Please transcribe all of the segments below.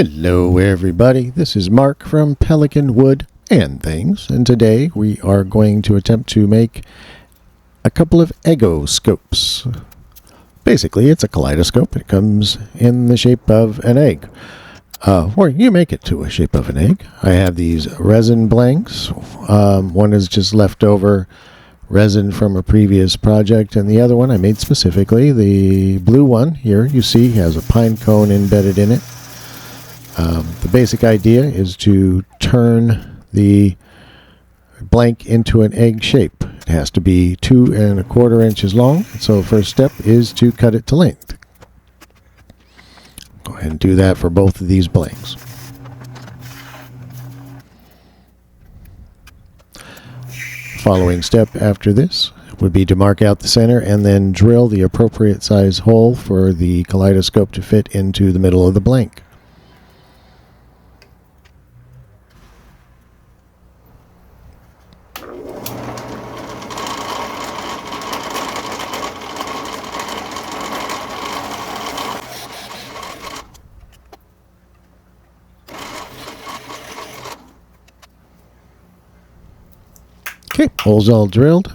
Hello everybody, this is Mark from Pelican Wood and Things, and today we are going to attempt to make a couple of Ego scopes. Basically, it's a kaleidoscope. It comes in the shape of an egg, or you make it to a shape of an egg. I have these resin blanks. One is just leftover resin from a previous project, and the other one I made specifically. The blue one here you see has a pine cone embedded in it. The basic idea is to turn the blank into an egg shape. It has to be 2 1/4 inches long, so the first step is to cut it to length. Go ahead and do that for both of these blanks. Following step after this would be to mark out the center and then drill the appropriate size hole for the kaleidoscope to fit into the middle of the blank. Okay, holes all drilled.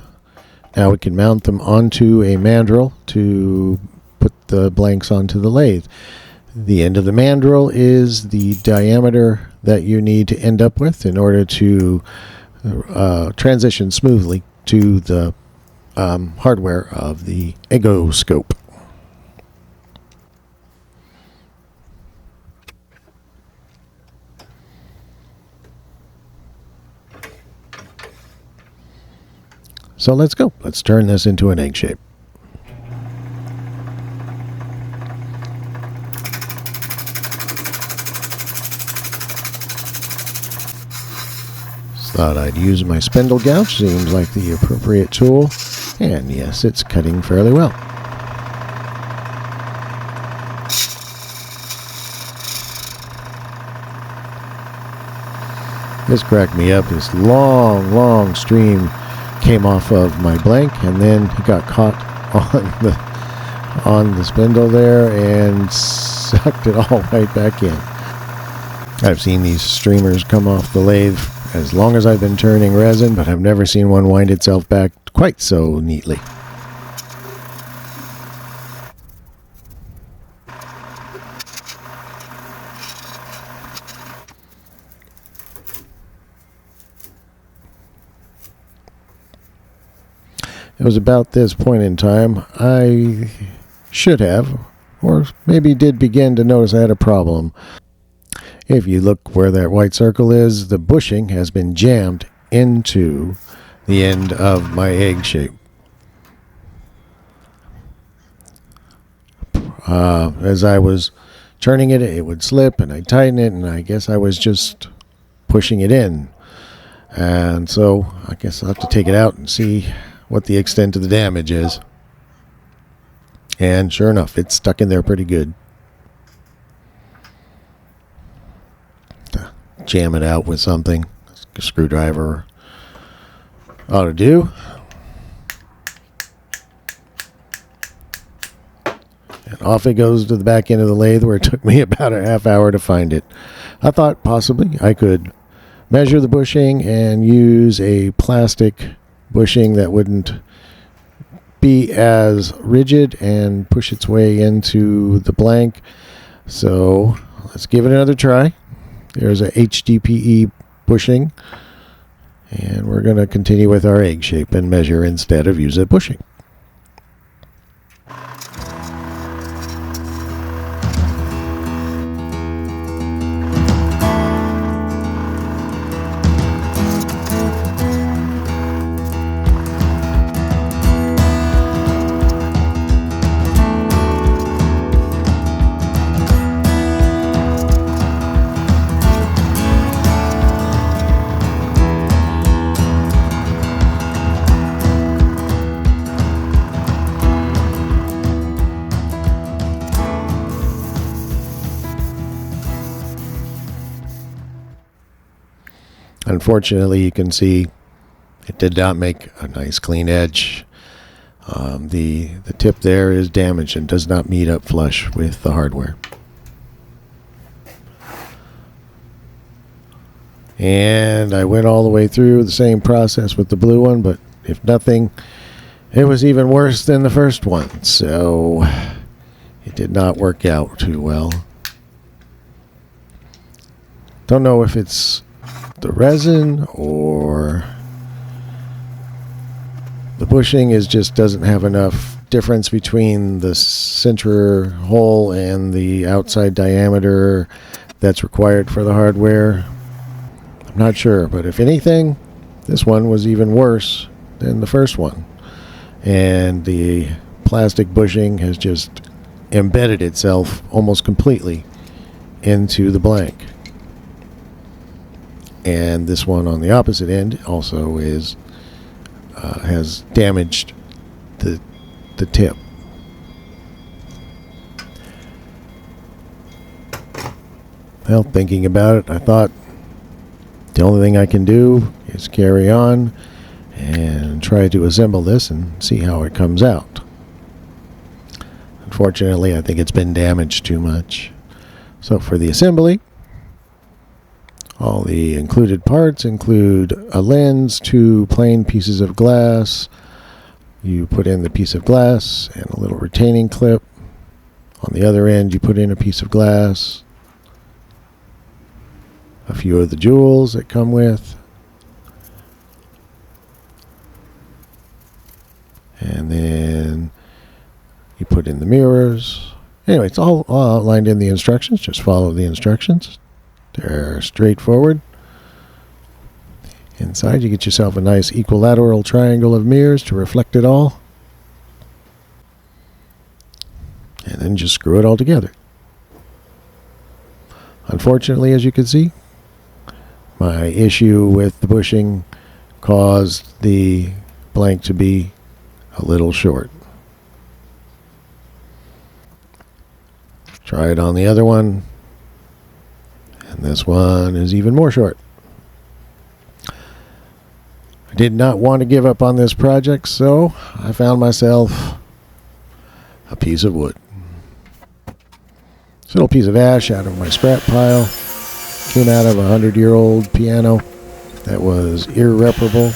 Now we can mount them onto a mandrel to put the blanks onto the lathe. The end of the mandrel is the diameter that you need to end up with in order to transition smoothly to the hardware of the Ego scope. So let's go. Let's turn this into an egg shape. Thought I'd use my spindle gouge. Seems like the appropriate tool. And yes, it's cutting fairly well. This cracked me up. This long stream came off of my blank, and then it got caught on the spindle there and sucked it all right back in. I've seen these streamers come off the lathe as long as I've been turning resin, but I've never seen one wind itself back quite so neatly. It was about this point in time I should have, or maybe did begin to notice I had a problem. If you look where that white circle is, the bushing has been jammed into the end of my egg shape. As I was turning it, it would slip and I'd tighten it, and I guess I was just pushing it in. And so I guess I'll have to take it out and see what the extent of the damage is. And sure enough, it's stuck in there pretty good. Jam it out with something. A screwdriver ought to do. And off it goes to the back end of the lathe, where it took me about a half hour to find it. I thought possibly I could measure the bushing and use a plastic bushing that wouldn't be as rigid and push its way into the blank. So let's give it another try. There's a HDPE bushing, and we're going to continue with our egg shape and measure instead of use a bushing. Unfortunately, you can see it did not make a nice clean edge. The tip there is damaged and does not meet up flush with the hardware. And I went all the way through the same process with the blue one, but if nothing, it was even worse than the first one. So it did not work out too well. Don't know if it's the resin or the bushing just doesn't have enough difference between the center hole and the outside diameter that's required for the hardware. I'm not sure, but if anything, this one was even worse than the first one. And the plastic bushing has just embedded itself almost completely into the blank. And this one on the opposite end also has damaged the tip. Well, thinking about it, I thought the only thing I can do is carry on and try to assemble this and see how it comes out. Unfortunately, I think it's been damaged too much. So for the assembly, all the included parts include a lens, 2 plain pieces of glass. You put in the piece of glass and a little retaining clip. On the other end, you put in a piece of glass, a few of the jewels that come with, and then you put in the mirrors. Anyway, it's all outlined in the instructions. Just follow the instructions. They're straightforward. Inside, you get yourself a nice equilateral triangle of mirrors to reflect it all. And then just screw it all together. Unfortunately, as you can see, my issue with the bushing caused the blank to be a little short. Try it on the other one. And this one is even more short. I did not want to give up on this project, so I found myself a piece of wood. This little piece of ash out of my scrap pile came out of a 100-year-old piano that was irreparable.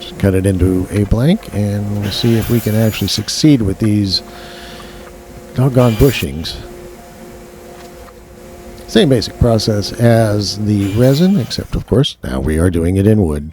Just cut it into a blank, and we'll see if we can actually succeed with these doggone bushings. Same basic process as the resin, except of course now we are doing it in wood.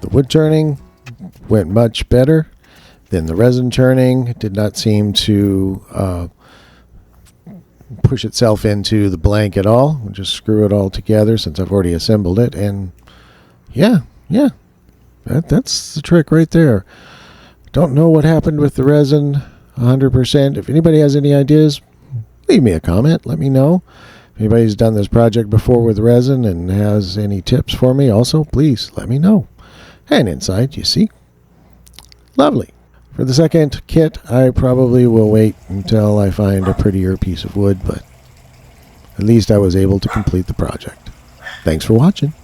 The wood turning went much better than the resin turning. It did not seem to push itself into the blank at all. We'll just screw it all together since I've already assembled it. And yeah, that's the trick right there. Don't know what happened with the resin 100%. If anybody has any ideas, leave me a comment. Let me know. If anybody's done this project before with resin and has any tips for me, also, please let me know. And inside, you see, lovely. For the second kit, I probably will wait until I find a prettier piece of wood, but at least I was able to complete the project. Thanks for watching.